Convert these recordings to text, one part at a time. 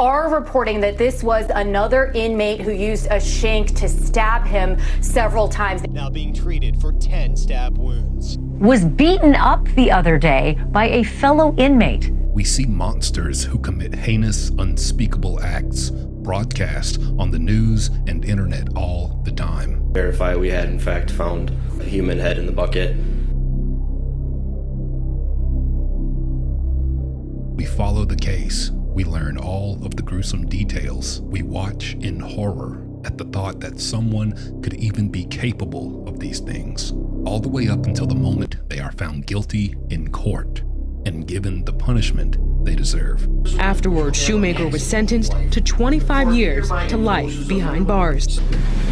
are reporting that this was another inmate who used a shank to stab him several times. Now being treated for 10 stab wounds. Was beaten up the other day by a fellow inmate. We see monsters who commit heinous, unspeakable acts broadcast on the news and internet all the time. Verify we had in fact found a human head in the bucket. We follow the case. We learn all of the gruesome details. We watch in horror at the thought that someone could even be capable of these things, all the way up until the moment they are found guilty in court and given the punishment they deserve. Afterwards, Shoemaker was sentenced to 25 years to life behind bars.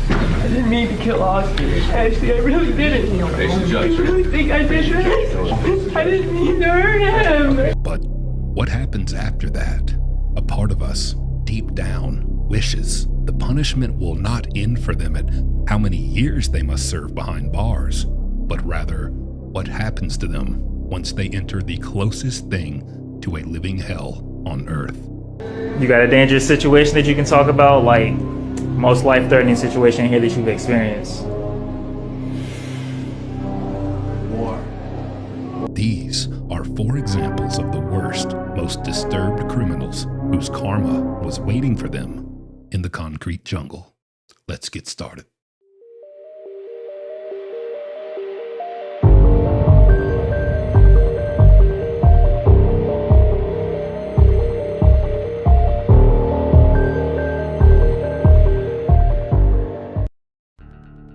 I didn't mean to kill Oscar. Ashley, I really didn't. I really think I did that. I didn't mean to hurt him. But what happens after that? A part of us, deep down, wishes the punishment will not end for them at how many years they must serve behind bars, but rather what happens to them once they enter the closest thing to a living hell on earth. You got a dangerous situation that you can talk about, like most life-threatening situation here that you've experienced? War. These are 4 examples of the worst, most disturbed criminals whose karma was waiting for them in the concrete jungle. Let's get started.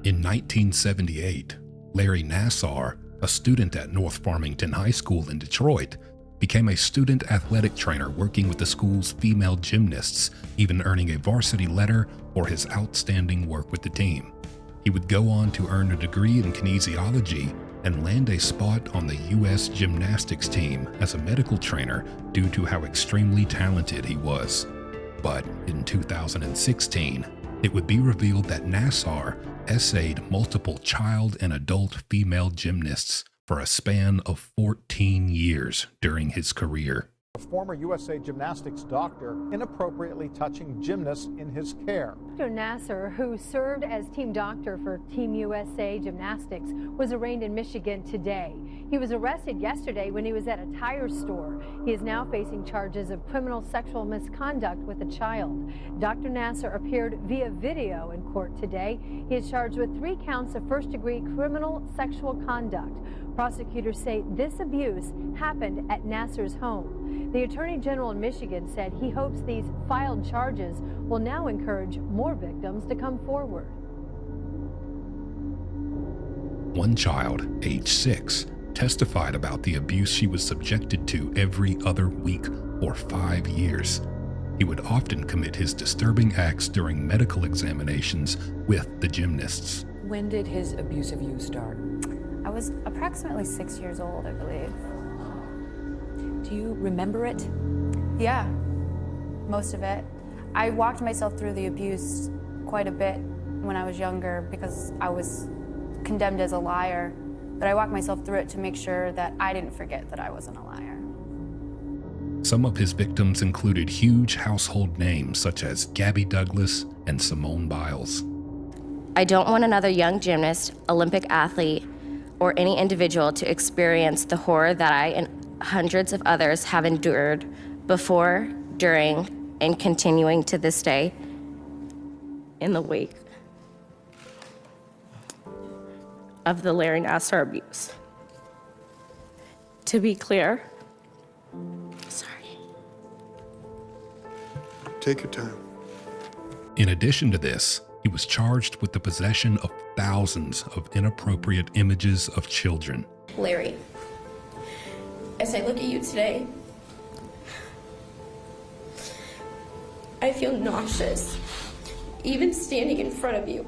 In 1978, Larry Nassar, a student at North Farmington High School in Detroit, became a student athletic trainer working with the school's female gymnasts, even earning a varsity letter for his outstanding work with the team. He would go on to earn a degree in kinesiology and land a spot on the U.S. gymnastics team as a medical trainer due to how extremely talented he was. But in 2016, it would be revealed that Nassar essayed multiple child and adult female gymnasts for a span of 14 years during his career. A former USA Gymnastics doctor inappropriately touching gymnasts in his care. Dr. Nassar, who served as team doctor for Team USA Gymnastics, was arraigned in Michigan today. He was arrested yesterday when he was at a tire store. He is now facing charges of criminal sexual misconduct with a child. Dr. Nassar appeared via video in court today. He is charged with 3 counts of first-degree criminal sexual conduct. Prosecutors say this abuse happened at Nassar's home. The Attorney General in Michigan said he hopes these filed charges will now encourage more victims to come forward. One child, age 6, testified about the abuse she was subjected to every other week for 5 years. He would often commit his disturbing acts during medical examinations with the gymnasts. When did his abuse of you start? I was approximately 6 years old, I believe. Do you remember it? Yeah, most of it. I walked myself through the abuse quite a bit when I was younger because I was condemned as a liar. But I walked myself through it to make sure that I didn't forget that I wasn't a liar. Some of his victims included huge household names such as Gabby Douglas and Simone Biles. I don't want another young gymnast, Olympic athlete, or any individual to experience the horror that I and hundreds of others have endured before, during, and continuing to this day in the wake of the Larry Nassar abuse. To be clear, sorry. Take your time. In addition to this, he was charged with the possession of thousands of inappropriate images of children. Larry, as I look at you today, I feel nauseous, even standing in front of you.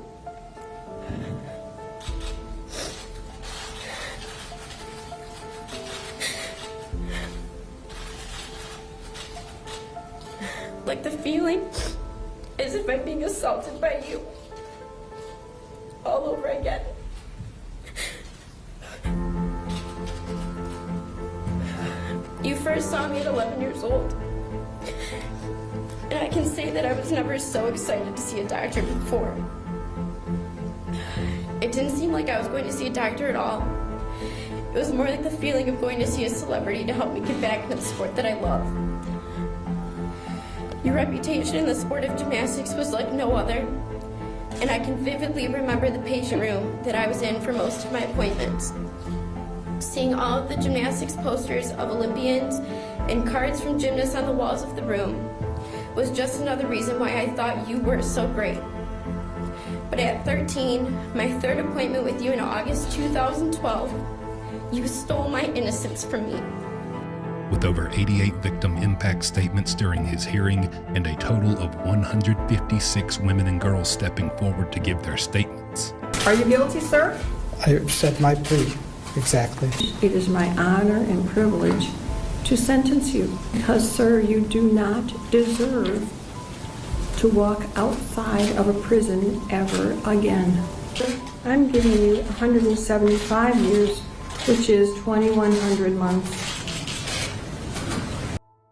Like the feeling as if I'm being assaulted by you all over again. You first saw me at 11 years old, and I can say that I was never so excited to see a doctor before. It didn't seem like I was going to see a doctor at all. It was more like the feeling of going to see a celebrity to help me get back into the sport that I love. Your reputation in the sport of gymnastics was like no other, and I can vividly remember the patient room that I was in for most of my appointments. Seeing all of the gymnastics posters of Olympians and cards from gymnasts on the walls of the room was just another reason why I thought you were so great. But at 13, my third appointment with you in August 2012, you stole my innocence from me. With over 88 victim impact statements during his hearing and a total of 156 women and girls stepping forward to give their statements. Are you guilty, sir? I said my plea, exactly. It is my honor and privilege to sentence you because, sir, you do not deserve to walk outside of a prison ever again. I'm giving you 175 years, which is 2,100 months.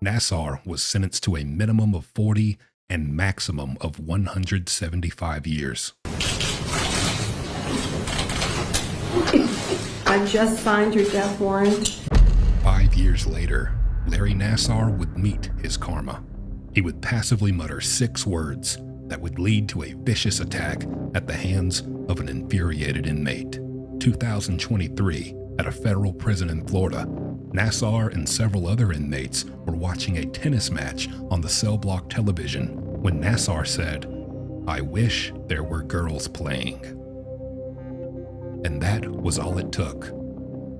Nassar was sentenced to a minimum of 40 and maximum of 175 years. I just signed your death warrant. 5 years later, Larry Nassar would meet his karma. He would passively mutter 6 words that would lead to a vicious attack at the hands of an infuriated inmate. 2023, at a federal prison in Florida, Nassar and several other inmates were watching a tennis match on the cell block television when Nassar said, "I wish there were girls playing." And that was all it took.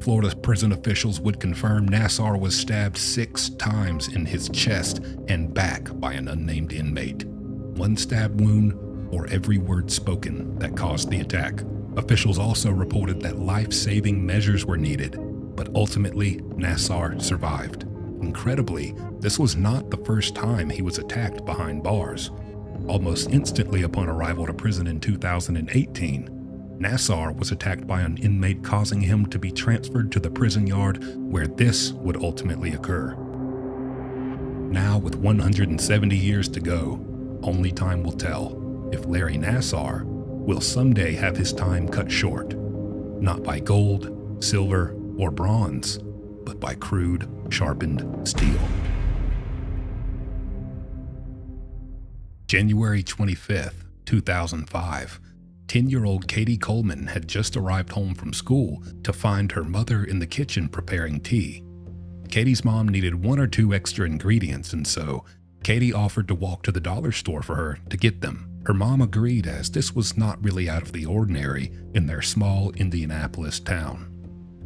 Florida prison officials would confirm Nassar was stabbed 6 times in his chest and back by an unnamed inmate. 1 stab wound or every word spoken that caused the attack. Officials also reported that life-saving measures were needed, but ultimately Nassar survived. Incredibly, this was not the first time he was attacked behind bars. Almost instantly upon arrival to prison in 2018, Nassar was attacked by an inmate, causing him to be transferred to the prison yard where this would ultimately occur. Now, with 170 years to go, only time will tell if Larry Nassar will someday have his time cut short, not by gold, silver, or bronze, but by crude, sharpened steel. January 25th, 2005, 10-year-old Katie Coleman had just arrived home from school to find her mother in the kitchen preparing tea. Katie's mom needed 1 or 2 extra ingredients, and so Katie offered to walk to the dollar store for her to get them. Her mom agreed, as this was not really out of the ordinary in their small Indianapolis town.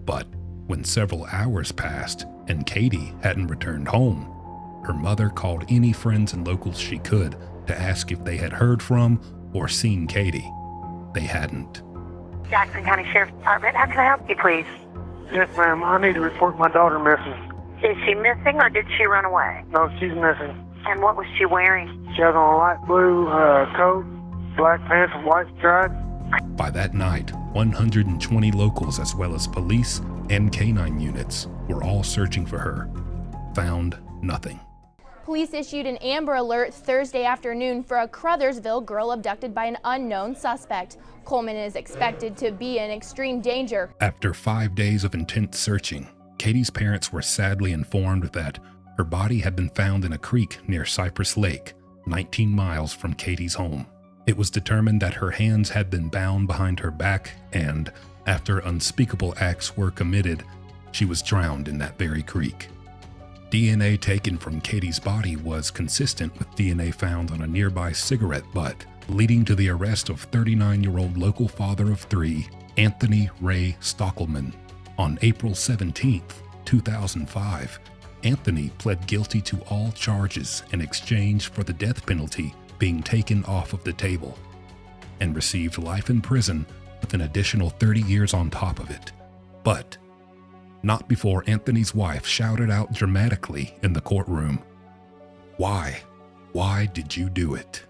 But when several hours passed and Katie hadn't returned home, her mother called any friends and locals she could to ask if they had heard from or seen Katie. They hadn't. Jackson County Sheriff's Department, how can I help you, please? Yes, ma'am. I need to report my daughter missing. Is she missing or did she run away? No, she's missing. And what was she wearing? She has on a light blue coat, black pants, and white stripes. By that night, 120 locals as well as police and canine units were all searching for her. Found nothing. Police issued an Amber Alert Thursday afternoon for a Crothersville girl abducted by an unknown suspect. Coleman is expected to be in extreme danger. After 5 days of intense searching, Katie's parents were sadly informed that her body had been found in a creek near Cypress Lake, 19 miles from Katie's home. It was determined that her hands had been bound behind her back, and after unspeakable acts were committed, she was drowned in that very creek. DNA taken from Katie's body was consistent with DNA found on a nearby cigarette butt, leading to the arrest of 39-year-old local father of 3, Anthony Ray Stockelman. On April 17, 2005, Anthony pled guilty to all charges in exchange for the death penalty being taken off of the table, and received life in prison with an additional 30 years on top of it. But not before Anthony's wife shouted out dramatically in the courtroom, "Why? Why did you do it?"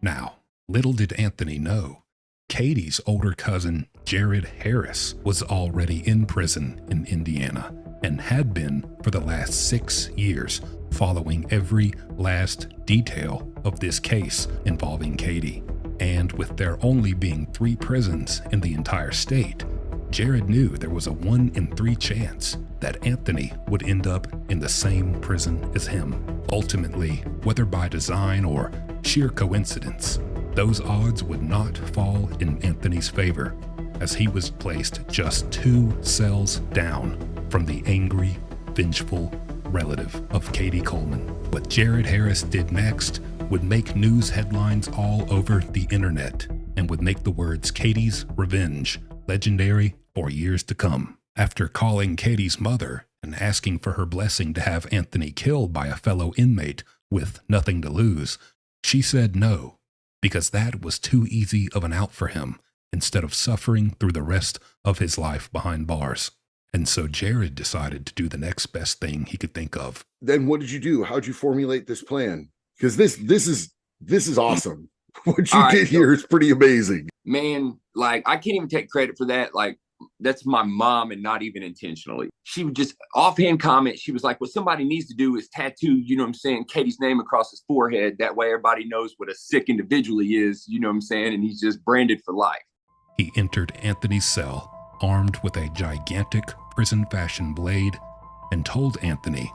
Now, little did Anthony know, Katie's older cousin, Jared Harris, was already in prison in Indiana and had been for the last 6 years, following every last detail of this case involving Katie. And with there only being 3 prisons in the entire state, Jared knew there was a 1 in 3 chance that Anthony would end up in the same prison as him. Ultimately, whether by design or sheer coincidence, those odds would not fall in Anthony's favor, as he was placed just 2 cells down from the angry, vengeful relative of Katie Coleman. What Jared Harris did next would make news headlines all over the internet and would make the words Katie's revenge legendary for years to come. After calling Katie's mother and asking for her blessing to have Anthony killed by a fellow inmate with nothing to lose, she said no, because that was too easy of an out for him, instead of suffering through the rest of his life behind bars. And so Jared decided to do the next best thing he could think of. Then what did you do? How'd you formulate this plan? Because this is awesome. What you did here is pretty amazing. Man, like, I can't even take credit for that. Like, that's my mom, and not even intentionally. She would just offhand comment. She was like, what somebody needs to do is tattoo, you know what I'm saying, Katie's name across his forehead. That way everybody knows what a sick individual he is, you know what I'm saying? And he's just branded for life. He entered Anthony's cell, armed with a gigantic prison-fashion blade, and told Anthony,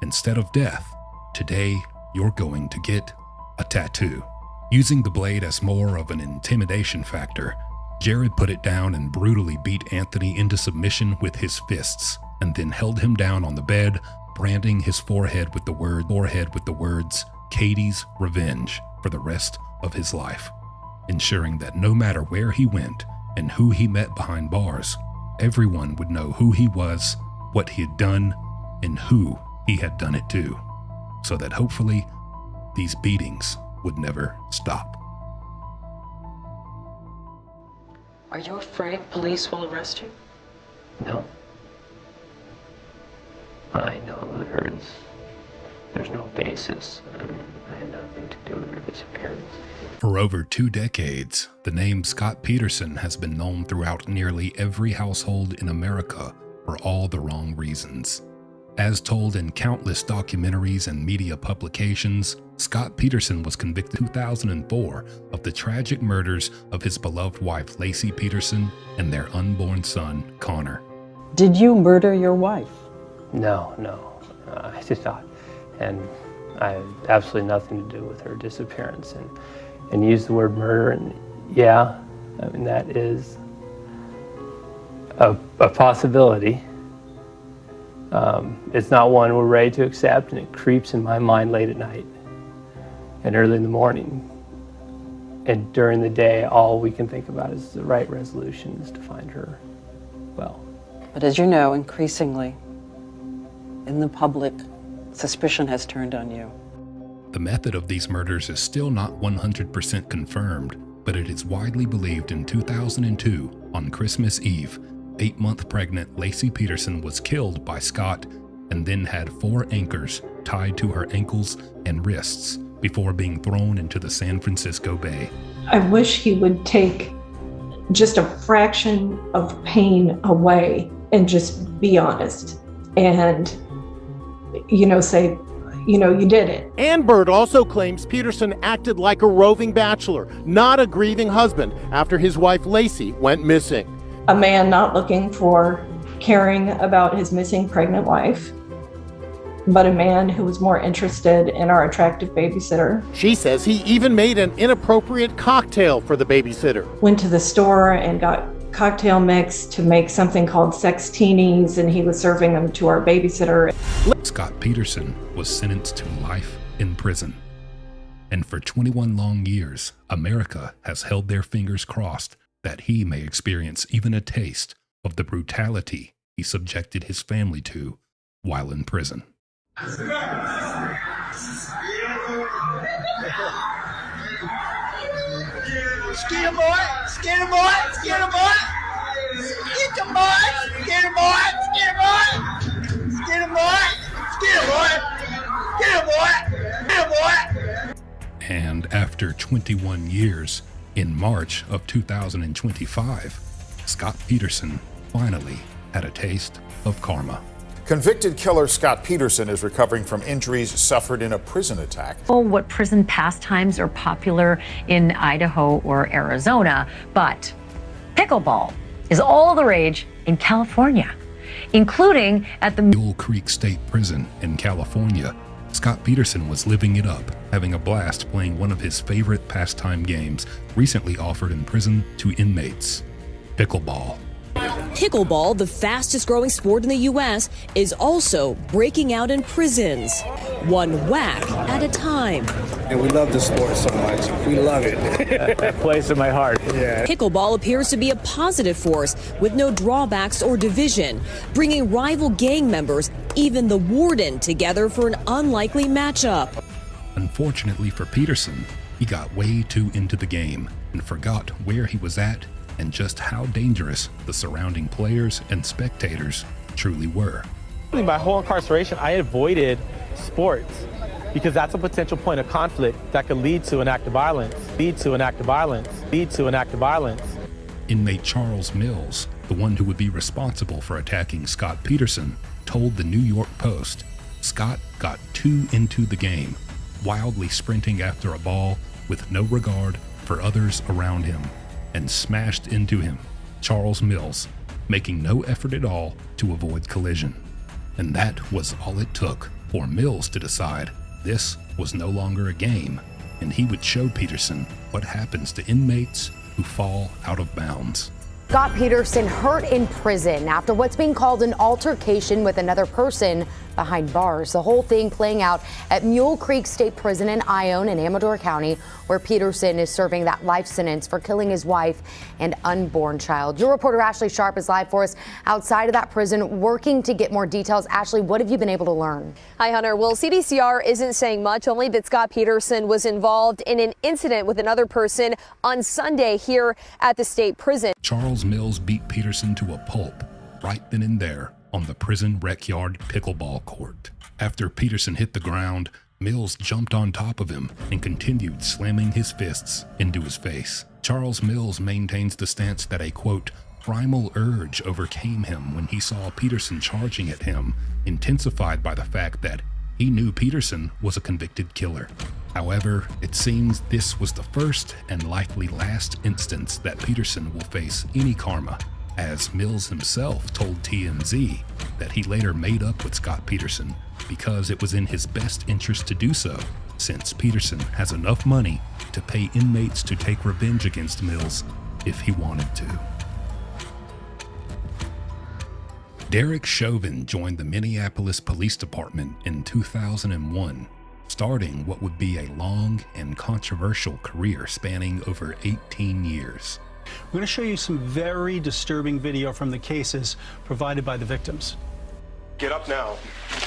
instead of death, today you're going to get a tattoo. Using the blade as more of an intimidation factor, Jared put it down and brutally beat Anthony into submission with his fists, and then held him down on the bed, branding his forehead with the words, Katie's revenge, for the rest of his life, ensuring that no matter where he went and who he met behind bars, everyone would know who he was, what he had done, and who he had done it to, so that hopefully these beatings would never stop. Are you afraid police will arrest you? No. I know there's no basis. I had nothing to do with her disappearance. For over 2 decades, the name Scott Peterson has been known throughout nearly every household in America for all the wrong reasons. As told in countless documentaries and media publications, Scott Peterson was convicted in 2004 of the tragic murders of his beloved wife Lacey Peterson and their unborn son Connor. Did you murder your wife? No. I did not. And I had absolutely nothing to do with her disappearance. And use the word murder, and yeah, I mean, that is a possibility. It's not one we're ready to accept, and it creeps in my mind late at night and early in the morning. And during the day, all we can think about is the right resolution is to find her well. But as you know, increasingly, in the public, suspicion has turned on you. The method of these murders is still not 100% confirmed, but it is widely believed in 2002, on Christmas Eve, 8-month pregnant Lacey Peterson was killed by Scott and then had 4 anchors tied to her ankles and wrists before being thrown into the San Francisco Bay. I wish he would take just a fraction of pain away and just be honest and, say, you did it. Ann Bird also claims Peterson acted like a roving bachelor, not a grieving husband, after his wife Lacey went missing. A man not looking for caring about his missing pregnant wife, but a man who was more interested in our attractive babysitter. She says he even made an inappropriate cocktail for the babysitter. Went to the store and got cocktail mix to make something called sextinis, and he was serving them to our babysitter. Scott Peterson was sentenced to life in prison. And for 21 long years, America has held their fingers crossed that he may experience even a taste of the brutality he subjected his family to while in prison. Skin boy! Skin boy! Skin boy! Get the boy! Skin boy! Skin boy! Skin boy! Skin boy! Skin boy! Skin boy! And after 21 years, in March of 2025, Scott Peterson finally had a taste of karma. Convicted killer Scott Peterson is recovering from injuries suffered in a prison attack. What prison pastimes are popular in Idaho or Arizona, but pickleball is all the rage in California, including at the Mule Creek State Prison in California. Scott Peterson was living it up, having a blast playing one of his favorite pastime games recently offered in prison to inmates, pickleball. Pickleball, the fastest growing sport in the U.S., is also breaking out in prisons, one whack at a time. And we love the sport so much. We love it. A place in my heart. Yeah. Pickleball appears to be a positive force with no drawbacks or division, bringing rival gang members, even the warden, together for an unlikely matchup. Unfortunately for Peterson, he got way too into the game and forgot where he was at and just how dangerous the surrounding players and spectators truly were. My whole incarceration, I avoided sports because that's a potential point of conflict that could lead to an act of violence, Inmate Charles Mills, the one who would be responsible for attacking Scott Peterson, told the New York Post, Scott got too into the game, wildly sprinting after a ball with no regard for others around him, and smashed into him, Charles Mills, making no effort at all to avoid collision. And that was all it took for Mills to decide this was no longer a game, and he would show Peterson what happens to inmates who fall out of bounds. Scott Peterson hurt in prison after what's being called an altercation with another person behind bars. The whole thing playing out at Mule Creek State Prison in Ione in Amador County, where Peterson is serving that life sentence for killing his wife and unborn child. Your reporter Ashley Sharp is live for us outside of that prison, working to get more details. Ashley, what have you been able to learn? Hi, Hunter. Well, CDCR isn't saying much, only that Scott Peterson was involved in an incident with another person on Sunday here at the state prison. Charles Mills beat Peterson to a pulp right then and there on the prison rec yard pickleball court. After Peterson hit the ground, Mills jumped on top of him and continued slamming his fists into his face. Charles Mills maintains the stance that a, quote, primal urge overcame him when he saw Peterson charging at him, intensified by the fact that he knew Peterson was a convicted killer. However, it seems this was the first and likely last instance that Peterson will face any karma, as Mills himself told TMZ that he later made up with Scott Peterson because it was in his best interest to do so, since Peterson has enough money to pay inmates to take revenge against Mills if he wanted to. Derek Chauvin joined the Minneapolis Police Department in 2001, starting what would be a long and controversial career spanning over 18 years. We're going to show you some very disturbing video from the cases provided by the victims. Get up now.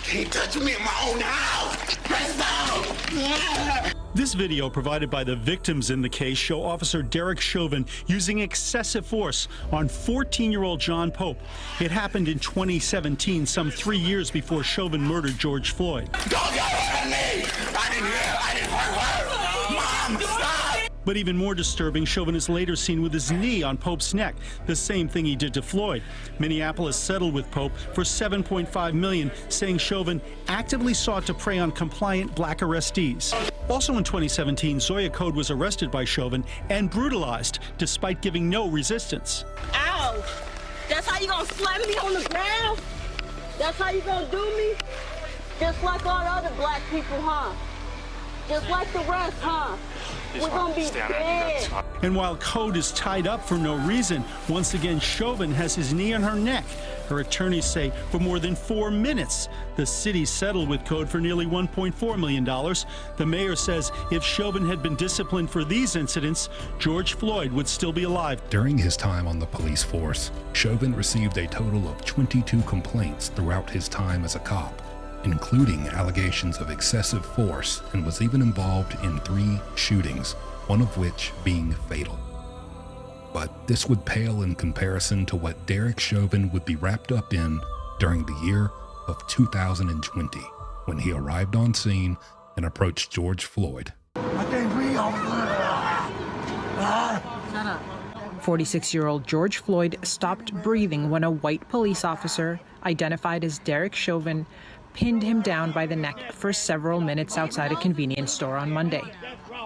He touched me in my own house. This video provided by the victims in the case show Officer Derek Chauvin using excessive force on 14-year-old John Pope. It happened in 2017, some 3 years before Chauvin murdered George Floyd. Don't get rid of me. I didn't hurt her. Mom, stop. But even more disturbing, Chauvin is later seen with his knee on Pope's neck, the same thing he did to Floyd. Minneapolis settled with Pope for $7.5 million, saying Chauvin actively sought to prey on compliant black arrestees. Also in 2017, Zoya Code was arrested by Chauvin and brutalized, despite giving no resistance. Ow! That's how you gonna slam me on the ground? That's how you gonna do me? Just like all the other black people, huh? Just like the rest, huh? We're gonna be dead. And while Code is tied up for no reason, once again Chauvin has his knee on her neck. Her attorneys say for more than 4 minutes. The city settled with Code for nearly $1.4 million. The mayor says if Chauvin had been disciplined for these incidents, George Floyd would still be alive. During his time on the police force, Chauvin received a total of 22 complaints throughout his time as a cop, including allegations of excessive force, and was even involved in 3 shootings, one of which being fatal. But this would pale in comparison to what Derek Chauvin would be wrapped up in during the year of 2020, when he arrived on scene and approached George Floyd. I think we on. Shut up. 46-year-old George Floyd stopped breathing when a white police officer, identified as Derek Chauvin, pinned him down by the neck for several minutes outside a convenience store on Monday.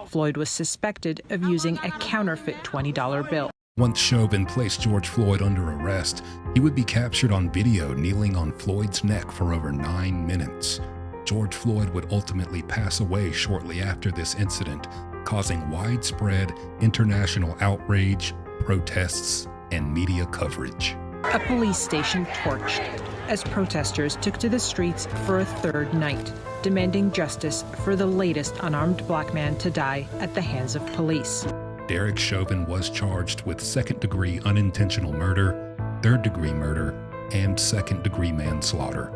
Floyd was suspected of using a counterfeit $20 bill. Once Chauvin placed George Floyd under arrest, he would be captured on video kneeling on Floyd's neck for over 9 minutes. George Floyd would ultimately pass away shortly after this incident, causing widespread international outrage, protests, and media coverage. A police station torched as protesters took to the streets for a third night, demanding justice for the latest unarmed black man to die at the hands of police. Derek Chauvin was charged with second-degree unintentional murder, third-degree murder, and second-degree manslaughter.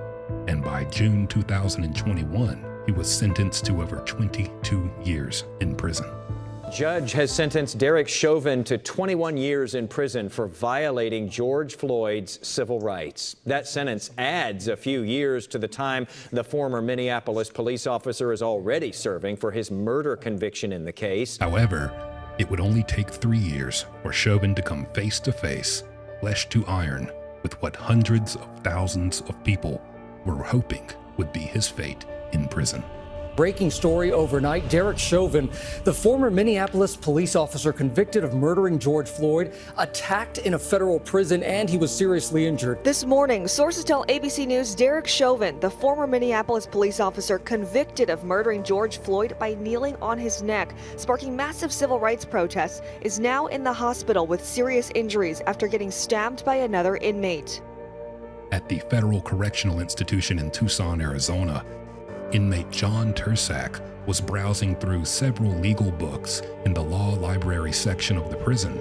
And by June 2021, he was sentenced to over 22 years in prison. Judge has sentenced Derek Chauvin to 21 years in prison for violating George Floyd's civil rights. That sentence adds a few years to the time the former Minneapolis police officer is already serving for his murder conviction in the case. However, it would only take 3 years for Chauvin to come face to face, flesh to iron, with what hundreds of thousands of people were hoping would be his fate in prison. Breaking story overnight, Derek Chauvin, the former Minneapolis police officer convicted of murdering George Floyd, attacked in a federal prison, and he was seriously injured. This morning, sources tell ABC News Derek Chauvin, the former Minneapolis police officer convicted of murdering George Floyd by kneeling on his neck, sparking massive civil rights protests, is now in the hospital with serious injuries after getting stabbed by another inmate. At the Federal Correctional Institution in Tucson, Arizona, inmate John Tursak was browsing through several legal books in the law library section of the prison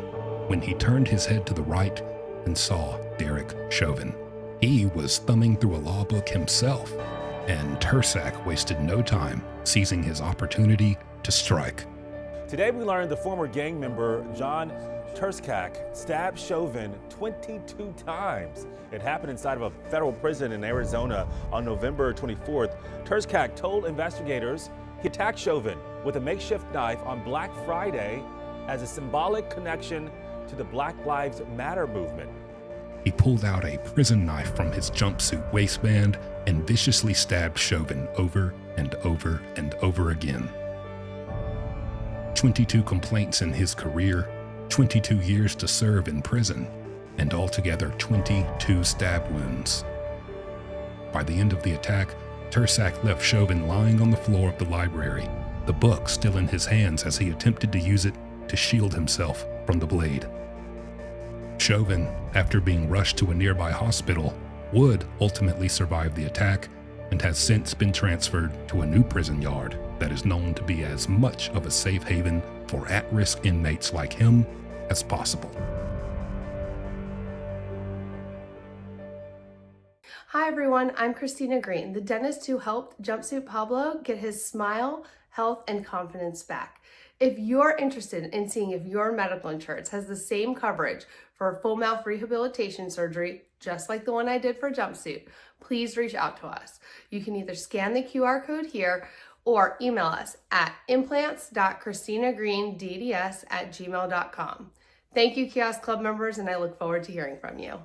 when he turned his head to the right and saw Derek Chauvin. He was thumbing through a law book himself, and Tursak wasted no time seizing his opportunity to strike. Today we learned the former gang member John Tursak stabbed Chauvin 22 times. It happened inside of a federal prison in Arizona on November 24th. Tursak told investigators he attacked Chauvin with a makeshift knife on Black Friday as a symbolic connection to the Black Lives Matter movement. He pulled out a prison knife from his jumpsuit waistband and viciously stabbed Chauvin over and over and over again. 22 complaints in his career, 22 years to serve in prison, and altogether 22 stab wounds. By the end of the attack, Tursak left Chauvin lying on the floor of the library, the book still in his hands as he attempted to use it to shield himself from the blade. Chauvin, after being rushed to a nearby hospital, would ultimately survive the attack and has since been transferred to a new prison yard that is known to be as much of a safe haven for at-risk inmates like him as possible. Hi everyone, I'm Christina Green, the dentist who helped Jumpsuit Pablo get his smile, health, and confidence back. If you're interested in seeing if your medical insurance has the same coverage for a full mouth rehabilitation surgery, just like the one I did for Jumpsuit, please reach out to us. You can either scan the QR code here or email us at implants.christinagreendds@gmail.com. Thank you, Kiosk Club members, and I look forward to hearing from you.